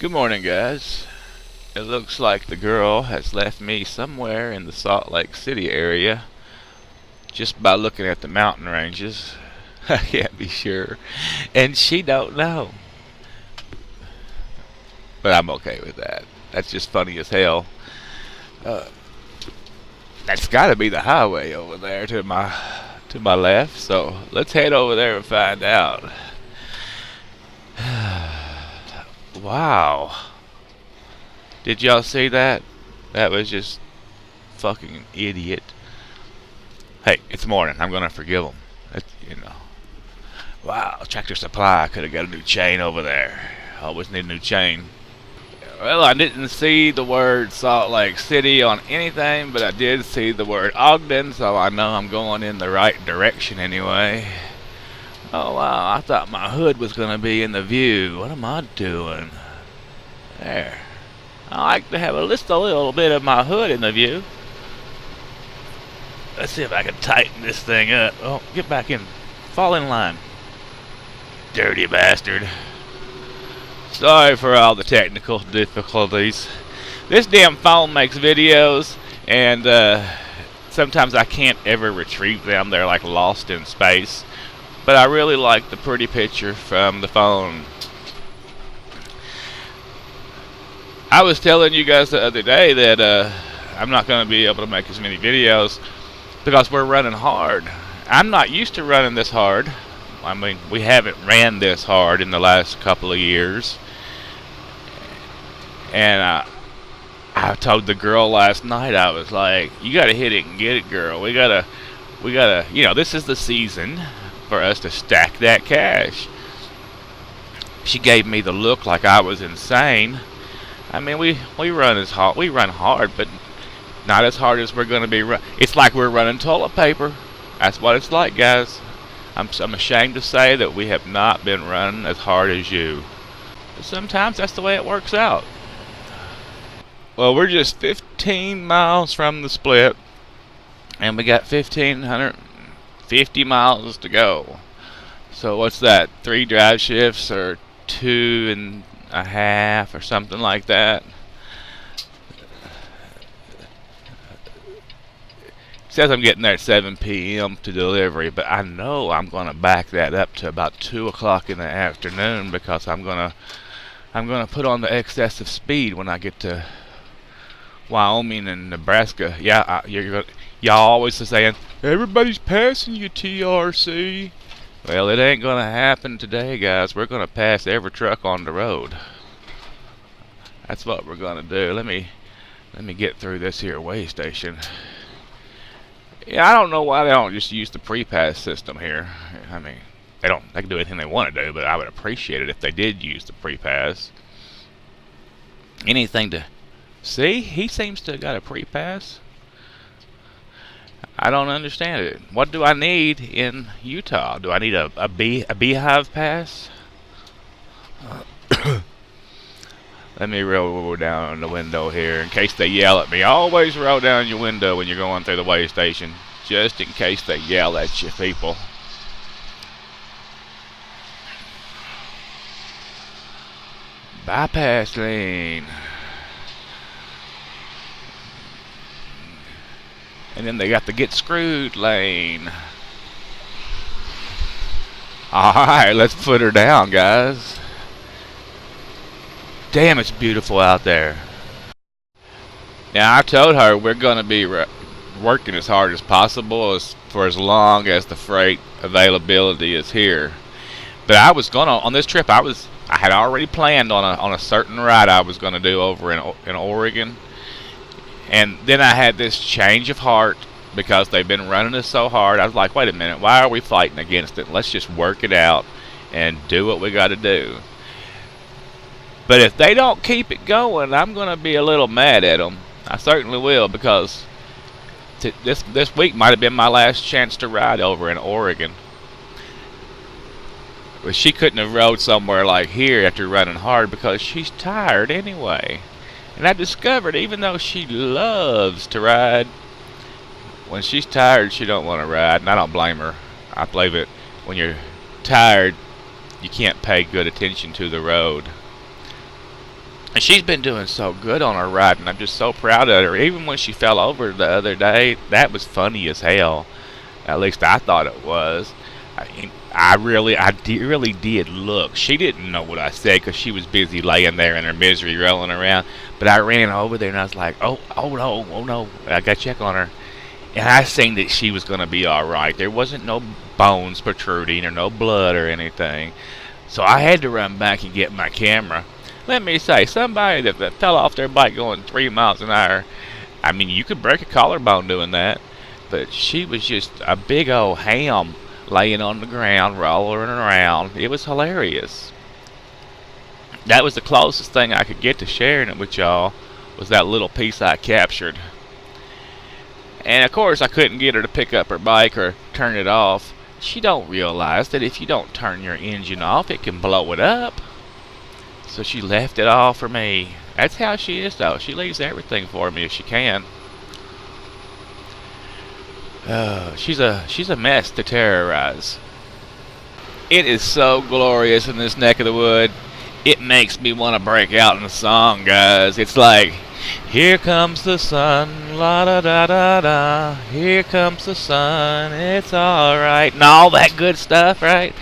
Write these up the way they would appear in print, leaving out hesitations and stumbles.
Good morning, guys. It looks like the girl has left me somewhere in the Salt Lake City area just by looking at the mountain ranges. I can't be sure. And she don't know. But I'm okay with that. That's just funny as hell. Uh, that's got to be the highway over there to my left. So let's head over there and find out. Wow. Did y'all see that? That was just fucking idiot. Hey, it's morning. I'm gonna forgive him. Wow, Tractor Supply could have got a new chain over there. Always need a new chain. Well, I didn't see the word Salt Lake City on anything, but I did see the word Ogden, so I know I'm going in the right direction anyway. Oh wow, I thought my hood was gonna be in the view. What am I doing? There. I like to have a little bit of my hood in the view. Let's see if I can tighten this thing up. Oh, get back in. Fall in line. Dirty bastard. Sorry for all the technical difficulties. This damn phone makes videos, and sometimes I can't ever retrieve them. They're like lost in space. But I really like the pretty picture from the phone. I was telling you guys the other day that I'm not going to be able to make as many videos because we're running hard. I'm not used to running this hard. I mean, we haven't ran this hard in the last couple of years. And I told the girl last night, I was like, you got to hit it and get it, girl. We got to, this is the season for us to stack that cash. She gave me the look like I was insane. I mean, we run hard, but not as hard as we're going to be It's like we're running toilet paper. That's what it's like, guys. I'm ashamed to say that we have not been running as hard as you. But sometimes that's the way it works out. Well, we're just 15 miles from the split, and we got 1,550 miles to go. So what's that? 3 drive shifts or 2.5 or something like that. It says I'm getting there at 7 p.m. to delivery, but I know I'm going to back that up to about 2 o'clock in the afternoon because I'm going to put on the excessive speed when I get to Wyoming and Nebraska. Yeah, y'all always saying everybody's passing you, TRC. Well, it ain't gonna happen today, guys. We're gonna pass every truck on the road. That's what we're gonna do. Let me get through this here way station. Yeah, I don't know why they don't just use the pre-pass system here. I mean, they can do anything they want to do, but I would appreciate it if they did use the pre-pass. Anything to see? He seems to have got a pre-pass. I don't understand it. What do I need in Utah? Do I need a beehive pass? Let me roll down the window here in case they yell at me. Always roll down your window when you're going through the way station, just in case they yell at you, people. Bypass lane. And then they got the get screwed lane. Alright, let's put her down, guys. Damn, it's beautiful out there. Now, I told her we're going to be working as hard as possible for as long as the freight availability is here. But I was going to, on this trip, I had already planned on a certain ride I was going to do over in Oregon. And then I had this change of heart because they've been running us so hard. I was like, wait a minute, why are we fighting against it? Let's just work it out and do what we got to do. But if they don't keep it going, I'm going to be a little mad at them. I certainly will, because this week might have been my last chance to ride over in Oregon. But she couldn't have rode somewhere like here after running hard because she's tired anyway. And I discovered, even though she loves to ride, when she's tired, she don't want to ride. And I don't blame her. I believe it. When you're tired, you can't pay good attention to the road. And she's been doing so good on her ride, and I'm just so proud of her. Even when she fell over the other day, that was funny as hell. At least I thought it was. Really did look. She didn't know what I said because she was busy laying there in her misery, rolling around. But I ran over there and I was like, oh no, I got to check on her. And I seen that she was going to be all right. There wasn't no bones protruding or no blood or anything. So I had to run back and get my camera. Let me say, somebody that fell off their bike going 3 miles an hour, I mean, you could break a collarbone doing that. But she was just a big old ham laying on the ground, rolling around. It was hilarious. That was the closest thing I could get to sharing it with y'all, was that little piece I captured. And of course I couldn't get her to pick up her bike or turn it off. She don't realize that if you don't turn your engine off, it can blow it up. So she left it all for me. That's how she is though. She leaves everything for me if she can. She's a mess to terrorize. It is so glorious in this neck of the wood. It makes me want to break out in a song, guys. It's like, here comes the sun, la da da da da. Here comes the sun, it's alright, and all that good stuff, right?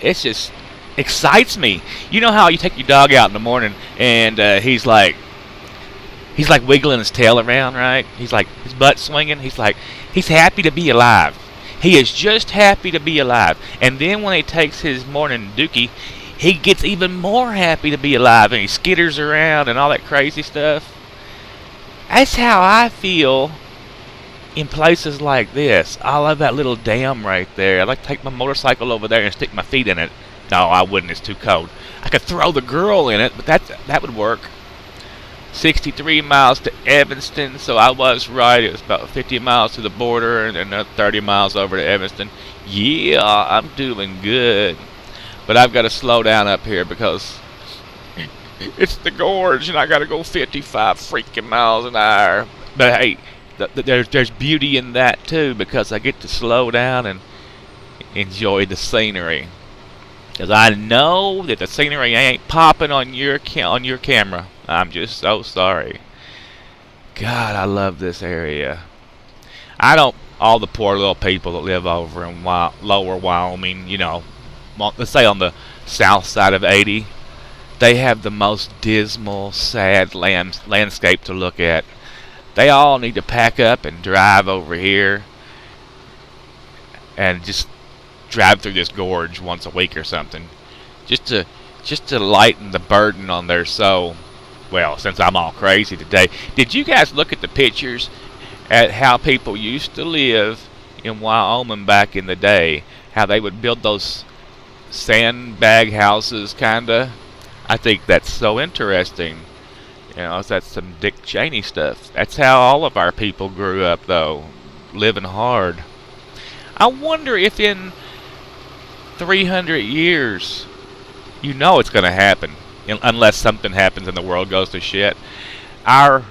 It's just excites me. You know how you take your dog out in the morning and he's like wiggling his tail around, right? He's like, his butt swinging. He's happy to be alive. He is just happy to be alive. And then when he takes his morning dookie, he gets even more happy to be alive, and he skitters around and all that crazy stuff. That's how I feel in places like this. I love that little dam right there. I'd like to take my motorcycle over there and stick my feet in it. No, I wouldn't. It's too cold. I could throw the girl in it, but that would work. 63 miles to Evanston, so I was right. It was about 50 miles to the border and another 30 miles over to Evanston. Yeah, I'm doing good. But I've got to slow down up here because it's the gorge and I got to go 55 freaking miles an hour. But hey, there's beauty in that too, because I get to slow down and enjoy the scenery. Because I know that the scenery ain't popping on your camera. I'm just so sorry. God, I love this area. All the poor little people that live over in lower Wyoming, let's say on the south side of 80, they have the most dismal, sad landscape to look at. They all need to pack up and drive over here and just drive through this gorge once a week or something, just to lighten the burden on their soul. Well, since I'm all crazy today, did you guys look at the pictures at how people used to live in Wyoming back in the day? How they would build those sandbag houses, kinda? I think that's so interesting. That's some Dick Cheney stuff. That's how all of our people grew up, though, living hard. I wonder if in 300 years, it's going to happen, unless something happens and the world goes to shit. Our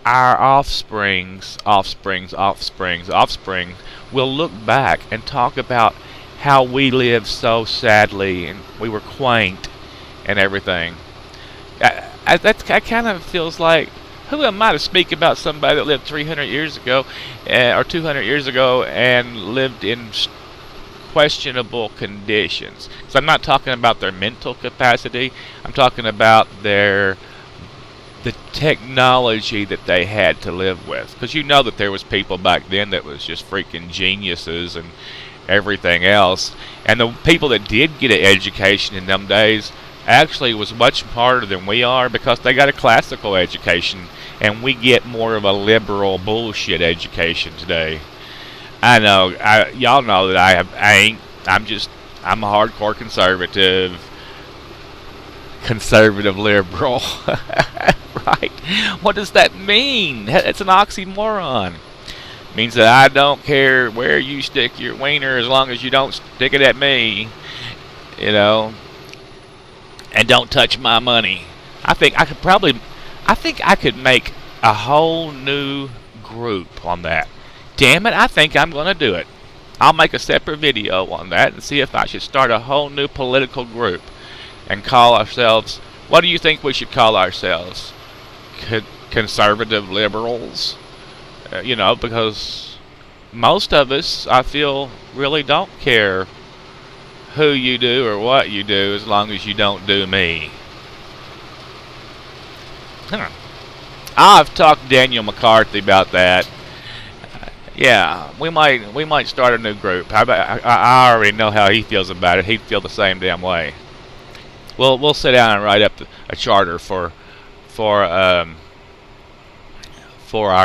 offsprings will look back and talk about how we lived so sadly and we were quaint and everything. That kind of feels like, who am I to speak about somebody that lived 300 years ago or 200 years ago and lived in questionable conditions? So I'm not talking about their mental capacity. I'm talking about the technology that they had to live with. Because that there was people back then that was just freaking geniuses and everything else. And the people that did get an education in them days actually was much smarter than we are, because they got a classical education and we get more of a liberal bullshit education today. I know, y'all know that I'm a hardcore conservative liberal. Right? What does that mean? It's an oxymoron. It means that I don't care where you stick your wiener as long as you don't stick it at me, and don't touch my money. I think I could make a whole new group on that. Damn it, I think I'm going to do it. I'll make a separate video on that and see if I should start a whole new political group and call ourselves What do you think we should call ourselves? Conservative liberals? Because most of us, I feel, really don't care who you do or what you do as long as you don't do me. I've talked to Daniel McCarthy about that. Yeah, we might start a new group. I already know how he feels about it. He'd feel the same damn way. We'll sit down and write up a charter for our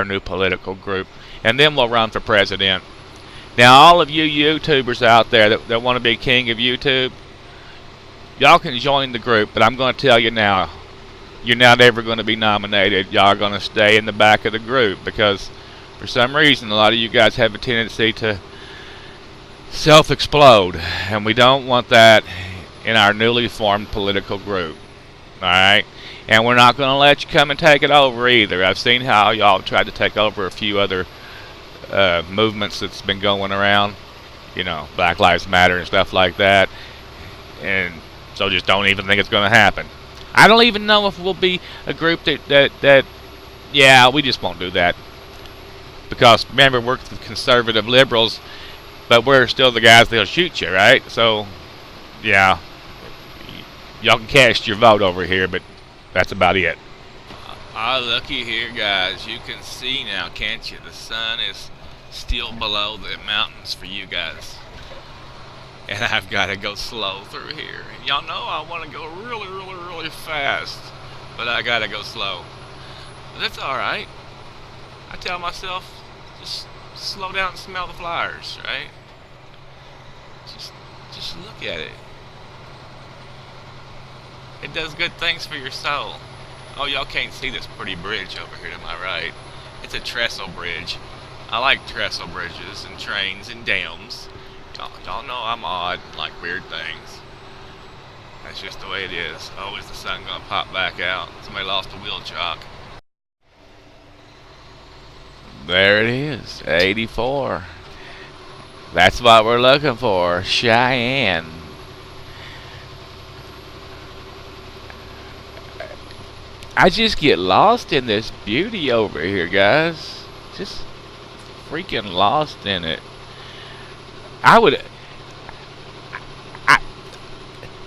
new political group, and then we'll run for president. Now, all of you YouTubers out there that want to be king of YouTube, y'all can join the group, but I'm going to tell you now, you're not ever going to be nominated. Y'all are going to stay in the back of the group because for some reason a lot of you guys have a tendency to self-explode, and we don't want that in our newly formed political group. Alright? And we're not going to let you come and take it over either. I've seen how y'all tried to take over a few other movements that's been going around, Black Lives Matter and stuff like that, and so just don't even think it's going to happen. I don't even know if we'll be a group that we just won't do that, because remember, we're the conservative liberals, but we're still the guys that'll shoot you, right? So yeah, y'all can cast your vote over here, but that's about it. Looky here, guys. You can see now, can't you? The sun is still below the mountains for you guys. And I've got to go slow through here. And y'all know I want to go really, really, really fast. But I got to go slow. But that's alright. I tell myself, just slow down and smell the flowers, right? Just look at it. It does good things for your soul. Oh, y'all can't see this pretty bridge over here to my right. It's a trestle bridge. I like trestle bridges and trains and dams. Y'all know I'm odd and like weird things. That's just the way it is. Oh, is the sun gonna pop back out? Somebody lost a wheel chock. There it is, 84. That's what we're looking for, Cheyenne. I just get lost in this beauty over here, guys. Just freaking lost in it.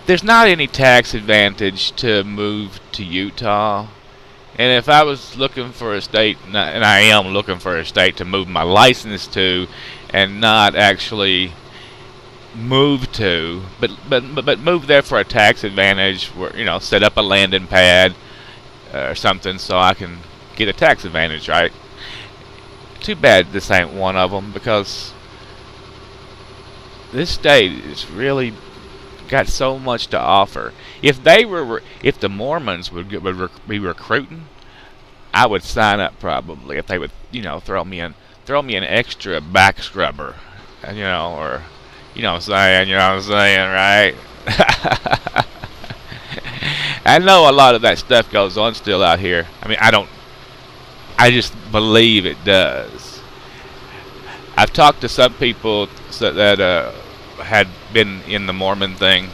There's not any tax advantage to move to Utah. And if I was looking for a state, and I am looking for a state to move my license to, and not actually move to, but move there for a tax advantage, where set up a landing pad or something so I can get a tax advantage, right? Too bad this ain't one of them, because this state is really got so much to offer. If the Mormons would be recruiting, I would sign up probably. If they would, throw me an extra back scrubber, or what I'm saying, right? I know a lot of that stuff goes on still out here. I mean, I just believe it does. I've talked to some people that had been in the Mormon thing.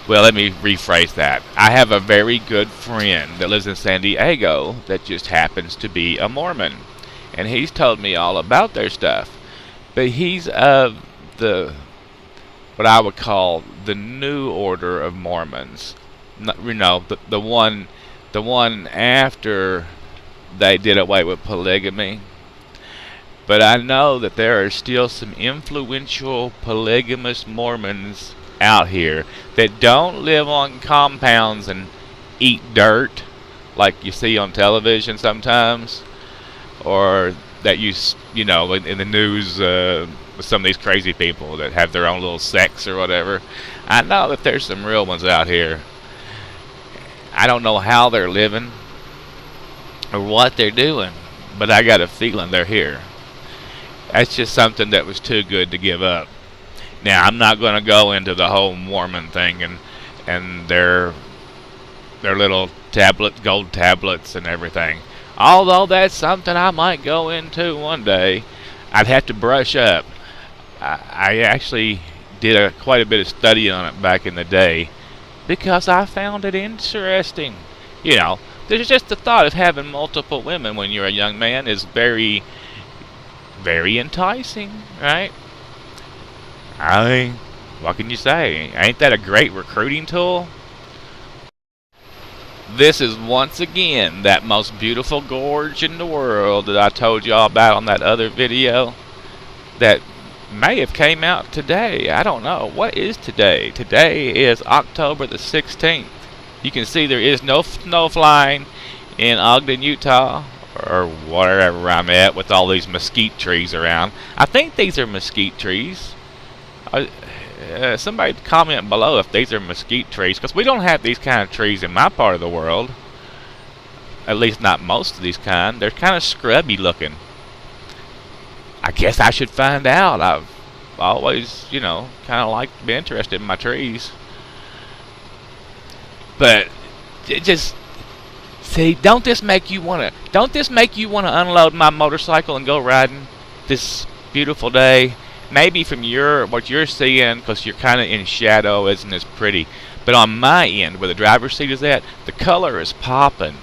Well, let me rephrase that. I have a very good friend that lives in San Diego that just happens to be a Mormon. And he's told me all about their stuff. But he's of what I would call the New Order of Mormons. The one after they did away with polygamy. But I know that there are still some influential polygamous Mormons out here that don't live on compounds and eat dirt like you see on television sometimes, or that in the news with some of these crazy people that have their own little sects or whatever. I know that there's some real ones out here. I don't know how they're living or what they're doing, but I got a feeling they're here. That's just something that was too good to give up. Now, I'm not going to go into the whole Mormon thing and their little gold tablets and everything. Although that's something I might go into one day. I'd have to brush up. I actually did quite a bit of study on it back in the day, because I found it interesting. You know, there's just the thought of having multiple women when you're a young man is very, very enticing, right? I mean, what can you say? Ain't that a great recruiting tool? This is once again that most beautiful gorge in the world that I told y'all about on that other video that may have came out today. I don't know. What is today? Today is October the 16th. You can see there is no snow flying in Ogden, Utah, or wherever I'm at with all these mesquite trees around. I think these are mesquite trees. Somebody comment below if these are mesquite trees, because we don't have these kind of trees in my part of the world. At least not most of these kind. They're kind of scrubby looking. I guess I should find out. I've always, you know, kind of liked to be interested in my trees. But it just see, don't this make you wanna unload my motorcycle and go riding this beautiful day? Maybe from what you're seeing, because you're kind of in shadow, isn't as pretty. But on my end, where the driver's seat is at, the color is popping.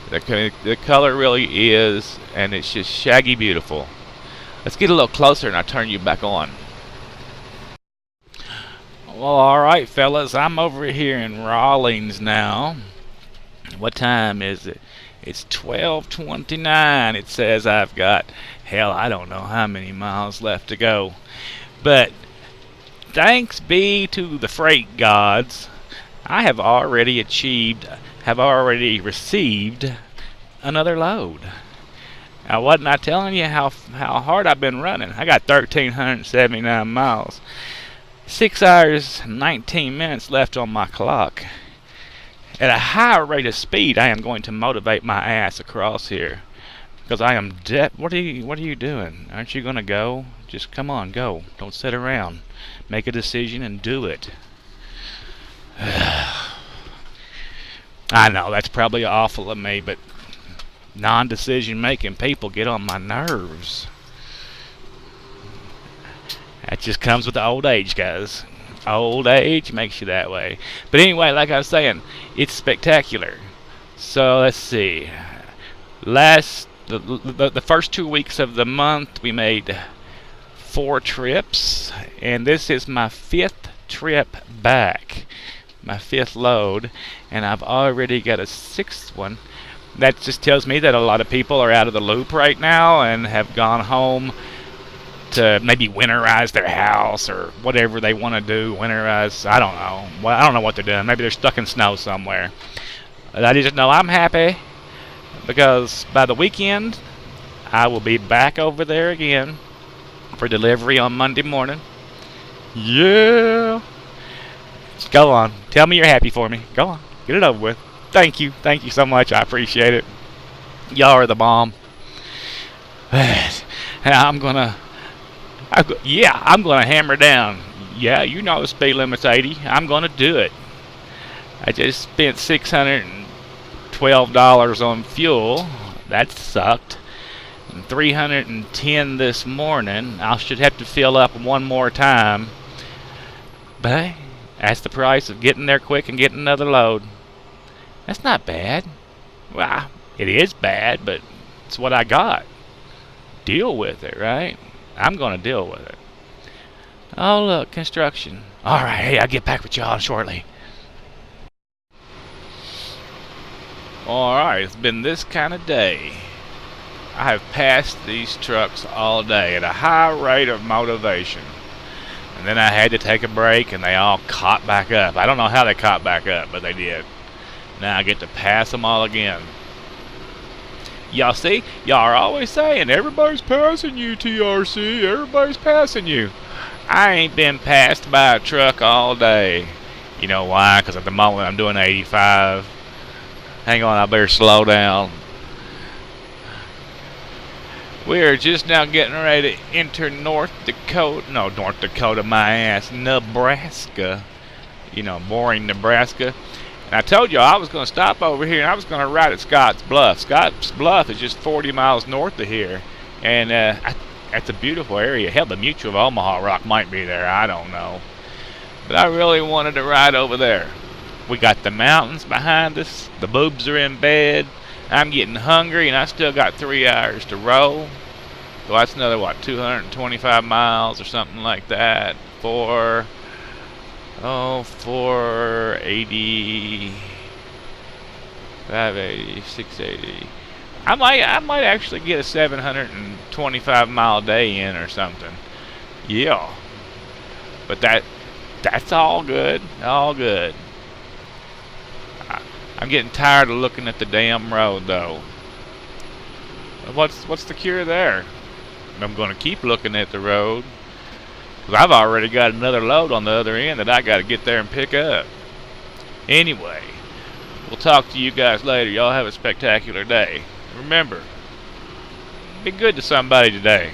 The color really is, and it's just shaggy beautiful. Let's get a little closer, and I'll turn you back on. Well, alright, fellas, I'm over here in Rawlins now. What time is it? It's 12:29. It says I've got, hell, I don't know how many miles left to go. But thanks be to the freight gods, I have already received another load. Now, wasn't I telling you how hard I've been running? I got 1,379 miles. 6 hours, 19 minutes left on my clock. At a high rate of speed, I am going to motivate my ass across here. Because I am what are you doing? Aren't you going to go? Just come on, go. Don't sit around. Make a decision and do it. I know, that's probably awful of me, but non-decision making people get on my nerves. That just comes with the old age, guys. Old age makes you that way. But anyway, like I was saying, it's spectacular. So let's see. The first 2 weeks of the month we made 4 trips, and this is my 5th trip back, my 5th load, and I've already got a 6th one. That just tells me that a lot of people are out of the loop right now and have gone home to maybe winterize their house or whatever they want to do. Winterize, I don't know. Well, I don't know what they're doing. Maybe they're stuck in snow somewhere. I just know I'm happy because by the weekend I will be back over there again for delivery on Monday morning. Yeah. Go on. Tell me you're happy for me. Go on. Get it over with. Thank you. Thank you so much. I appreciate it. Y'all are the bomb. I'm gonna hammer down. Yeah, you know the speed limit's 80. I'm gonna do it. I just spent $612 on fuel. That sucked. And $310 this morning. I should have to fill up one more time. But hey, that's the price of getting there quick and getting another load. That's not bad. Well, it is bad, but it's what I got. Deal with it, right? I'm going to deal with it. Oh, look, construction. All right, hey, I'll get back with y'all shortly. All right, it's been this kind of day. I have passed these trucks all day at a high rate of motivation. And then I had to take a break, and they all caught back up. I don't know how they caught back up, but they did. Now I get to pass them all again. Y'all see? Y'all are always saying, everybody's passing you, TRC. Everybody's passing you. I ain't been passed by a truck all day. You know why? Because at the moment I'm doing 85. Hang on, I better slow down. We are just now getting ready to enter North Dakota. No, North Dakota, my ass. Nebraska. You know, boring Nebraska. And I told you I was going to stop over here and I was going to ride at Scotts Bluff. Scotts Bluff is just 40 miles north of here. And that's a beautiful area. Hell, the Mutual of Omaha Rock might be there. I don't know. But I really wanted to ride over there. We got the mountains behind us. The boobs are in bed. I'm getting hungry, and I still got 3 hours to roll. So that's another, what, 225 miles or something like that. 480, 580, 680. I might actually get a 725 mile day in or something. Yeah. But that's all good. All good. I'm getting tired of looking at the damn road, though. What's the cure there? I'm going to keep looking at the road, 'cause I've already got another load on the other end that I got to get there and pick up. Anyway, we'll talk to you guys later. Y'all have a spectacular day. Remember, be good to somebody today.